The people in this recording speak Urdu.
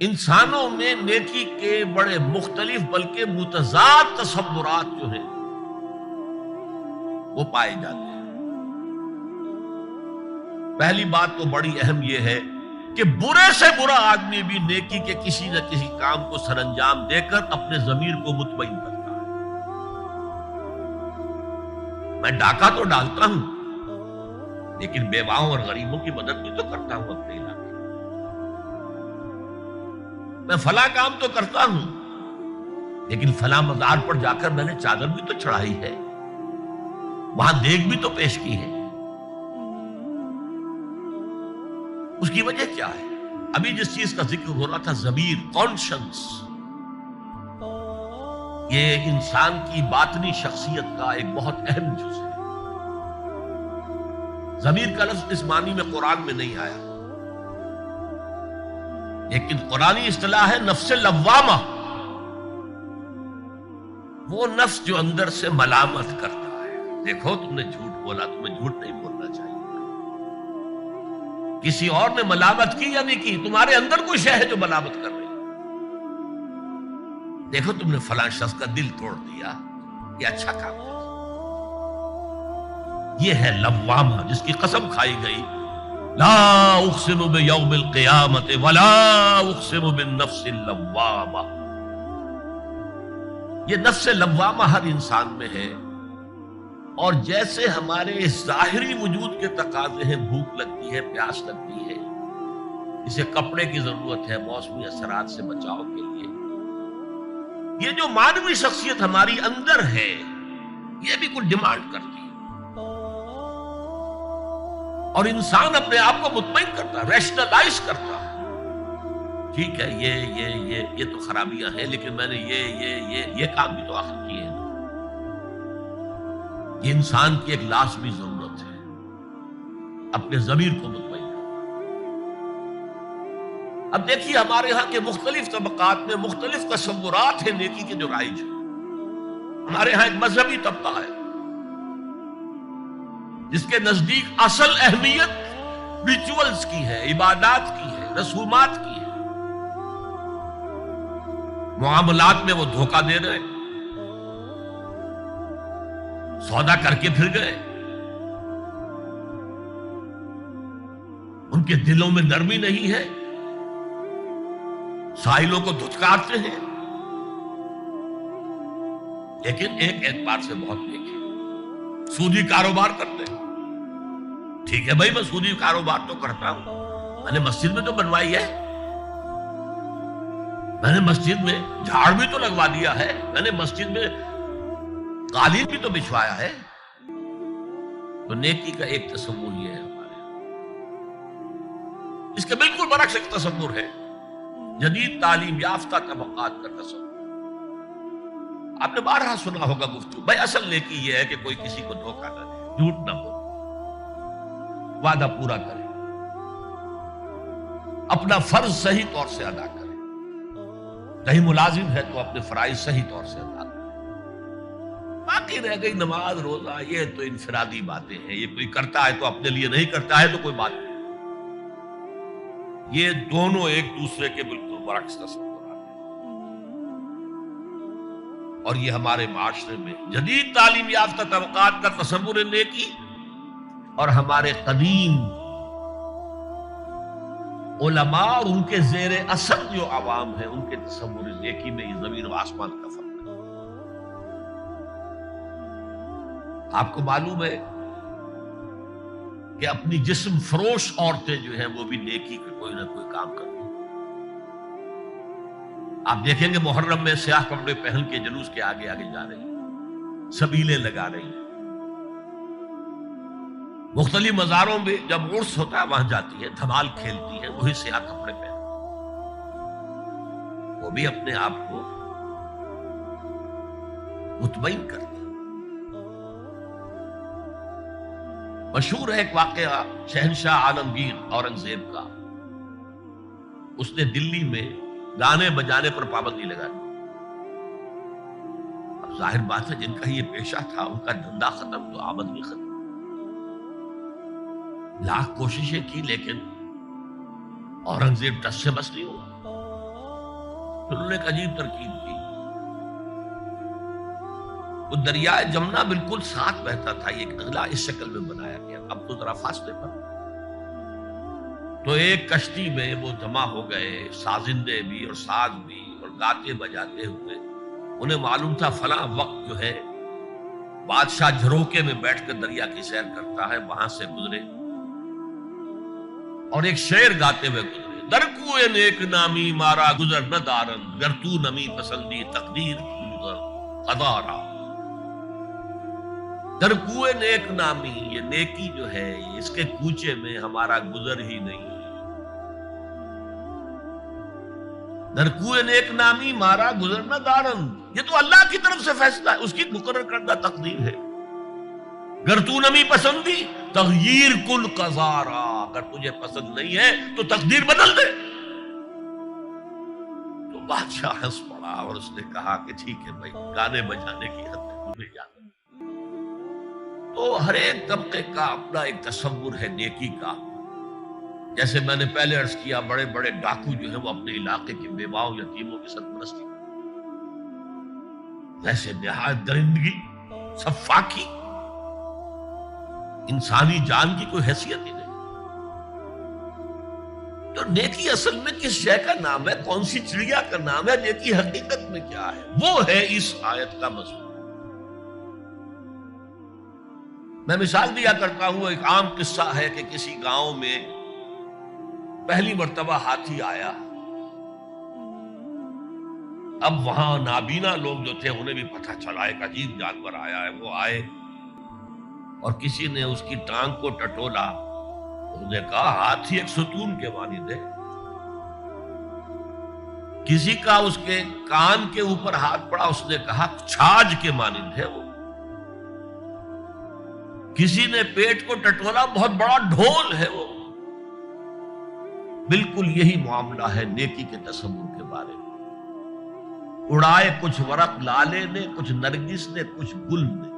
انسانوں میں نیکی کے بڑے مختلف بلکہ متضاد تصورات جو ہیں وہ پائے جاتے ہیں۔ پہلی بات تو بڑی اہم یہ ہے کہ برے سے برا آدمی بھی نیکی کے کسی نہ کسی کام کو سر انجام دے کر اپنے ضمیر کو مطمئن کرتا ہے۔ میں ڈاکہ تو ڈالتا ہوں لیکن بیواؤں اور غریبوں کی مدد بھی تو کرتا ہوں اپنے علاقے میں۔ میں فلاں کام تو کرتا ہوں لیکن فلاں مزار پر جا کر میں نے چادر بھی تو چڑھائی ہے، وہاں دیگ بھی تو پیش کی ہے۔ اس کی وجہ کیا ہے؟ ابھی جس چیز کا ذکر ہو رہا تھا، ضمیر، کانشنس، یہ انسان کی باطنی شخصیت کا ایک بہت اہم جز ہے۔ ضمیر کا لفظ اس معنی میں قرآن میں نہیں آیا، لیکن قرآنی اصطلاح ہے نفس لوامہ، وہ نفس جو اندر سے ملامت کرتا ہے۔ دیکھو تم نے جھوٹ بولا، تمہیں جھوٹ نہیں بولنا چاہیے۔ کسی اور نے ملامت کی یا نہیں کی، تمہارے اندر کوئی شے ہے جو ملامت کر رہی ہے۔ دیکھو تم نے فلاں شخص کا دل توڑ دیا، یہ اچھا کام ہے۔ یہ ہے لوامہ، جس کی قسم کھائی گئی، لا اقسم بیوم القیامت ولا اقسم بالنفس اللوامہ۔ یہ نفس لوامہ ہر انسان میں ہے، اور جیسے ہمارے ظاہری وجود کے تقاضے ہیں، بھوک لگتی ہے، پیاس لگتی ہے، اسے کپڑے کی ضرورت ہے موسمی اثرات سے بچاؤ کے لیے، یہ جو مانوی شخصیت ہماری اندر ہے یہ بھی کچھ ڈیمانڈ کرتی ہے، اور انسان اپنے آپ کو مطمئن کرتا ہے، ریشنلائز کرتا ہے۔ ٹھیک ہے، یہ تو خرابیاں ہیں، لیکن میں نے یہ کام بھی تو آخر کیے ہیں۔ یہ انسان کی ایک لازمی ضرورت ہے، اپنے ضمیر کو مطمئن کرنا۔ اب دیکھیے ہمارے ہاں کے مختلف طبقات میں مختلف تصورات ہیں نیکی کے جو رائج ہیں۔ ہمارے ہاں ایک مذہبی طبقہ ہے جس کے نزدیک اصل اہمیت ریچولز کی ہے، عبادات کی ہے، رسومات کی ہے۔ معاملات میں وہ دھوکہ دے رہے ہیں، سودا کر کے پھر گئے، ان کے دلوں میں نرمی نہیں ہے، سائلوں کو دھتکارتے ہیں، لیکن ایک اعتبار سے بہت نیک ہے، سودی کاروبار کرتے ہیں۔ ٹھیک ہے بھائی، میں سودی کاروبار تو کرتا ہوں، میں نے مسجد میں تو بنوائی ہے، میں نے مسجد میں جھاڑ بھی تو لگوا دیا ہے، میں نے مسجد میں قالین بھی تو بچھوایا ہے۔ تو نیکی کا ایک تصور یہ ہے ہمارے، اس کے بالکل برعکس ایک تصور ہے جدید تعلیم یافتہ طبقات کا تصور۔ آپ نے بارہا سنا ہوگا گفتگو، بھائی اصل نیکی یہ ہے کہ کوئی کسی کو دھوکہ نہ دے، جھوٹ نہ بولے، وعدہ پورا کرے، اپنا فرض صحیح طور سے ادا کرے، کہیں ملازم ہے تو اپنے فرائض صحیح طور سے ادا کرے۔ باقی رہ گئی نماز روزہ، یہ تو انفرادی باتیں ہیں، یہ کوئی کرتا ہے تو اپنے لیے، نہیں کرتا ہے تو کوئی بات نہیں۔ یہ دونوں ایک دوسرے کے بالکل برعکس تصورات ہیں، اور یہ ہمارے معاشرے میں جدید تعلیم یافتہ طبقات کا تصور نیکی اور ہمارے قدیم علماء اور ان کے زیر اثر جو عوام ہیں ان کے تصور نیکی میں یہ زمین و آسمان کا فرق ہے۔ آپ کو معلوم ہے کہ اپنی جسم فروش عورتیں جو ہیں وہ بھی نیکی کا کوئی نہ کوئی کام کرتی ہیں۔ آپ دیکھیں گے محرم میں سیاہ کپڑے پہن کے جلوس کے آگے آگے جا رہی ہیں، سبیلیں لگا رہی ہیں، مختلف مزاروں میں جب عرس ہوتا ہے وہاں جاتی ہے، دھمال کھیلتی ہے، وہی سیاہ کپڑے پہن، وہ بھی اپنے آپ کو مطمئن کرتی ہے۔ مشہور ہے ایک واقعہ شہنشاہ عالمگیر اورنگزیب کا، اس نے دلی میں گانے بجانے پر پابندی لگا دی۔ اب ظاہر بات ہے جن کا یہ پیشہ تھا ان کا دھندا ختم تو آمدنی ختم، لاکھ کوششیں کی لیکن اورنگزیب ٹس سے بس نہیں ہوا۔ پھر انہوں نے ایک عجیب ترکیب کی. وہ دریائے جمنا بالکل ساتھ بہتا تھا، یہ ایک اضلاع اس شکل میں بنایا گیا، اب تو ذرا فاصلے پر. تو ایک کشتی میں وہ جمع ہو گئے، سازندے بھی اور ساز بھی اور گاتے بجاتے ہوئے. انہیں معلوم تھا فلاں وقت جو ہے بادشاہ جھروکے میں بیٹھ کر دریا کی سیر کرتا ہے، وہاں سے گزرے اور ایک شعر گاتے ہوئے گزرے. در کوئے نیک نامی مارا گزر نہ دارن، گر تو نمی پسندی تقدیر قدارا. در کوئے نیک نامی، یہ نیکی جو ہے اس کے کوچے میں ہمارا گزر ہی نہیں. در کوئے نیک نامی مارا گزر نہ دارن، یہ تو اللہ کی طرف سے فیصلہ ہے، اس کی مقرر کردہ تقدیر ہے. گر تو نمی پسندی تغییر کل قضارا، اگر تجھے پسند نہیں ہے تو تقدیر بدل دے. تو بادشاہ ہنس پڑا اور اس نے کہا کہ ٹھیک ہے بھائی، گانے بجانے کی حد تک تمہیں اجازت. تو ہر ایک طبقے کا اپنا ایک تصور ہے نیکی کا. جیسے میں نے پہلے عرض کیا، بڑے بڑے ڈاکو جو ہیں وہ اپنے علاقے کی بیواؤں یتیموں کی سرپرستی، ویسے نہایت درندگی، صفاکی، انسانی جان کی کوئی حیثیت ہی نہیں. تو نیکی اصل میں کس شے کا نام ہے، کون سی چڑیا کا نام ہے، نیکی حقیقت میں کیا ہے، وہ ہے اس آیت کا مضمون. میں مثال دیا کرتا ہوں، ایک عام قصہ ہے کہ کسی گاؤں میں پہلی مرتبہ ہاتھی آیا. اب وہاں نابینا لوگ جو تھے انہیں بھی پتہ چلا ایک عجیب جانور آیا ہے. وہ آئے اور کسی نے اس کی ٹانگ کو ٹٹولا. انہوں نے کہا ہاتھی ایک ستون کے مانند ہے. کسی کا اس کے کان کے اوپر ہاتھ پڑا، اس نے کہا چھاج کے مانند ہے وہ. کسی نے پیٹ کو ٹٹولا، بہت بڑا ڈھول ہے وہ. بالکل یہی معاملہ ہے نیکی کے تصور کے بارے میں. اڑائے کچھ ورق لالے نے، کچھ نرگس نے، کچھ گل نے.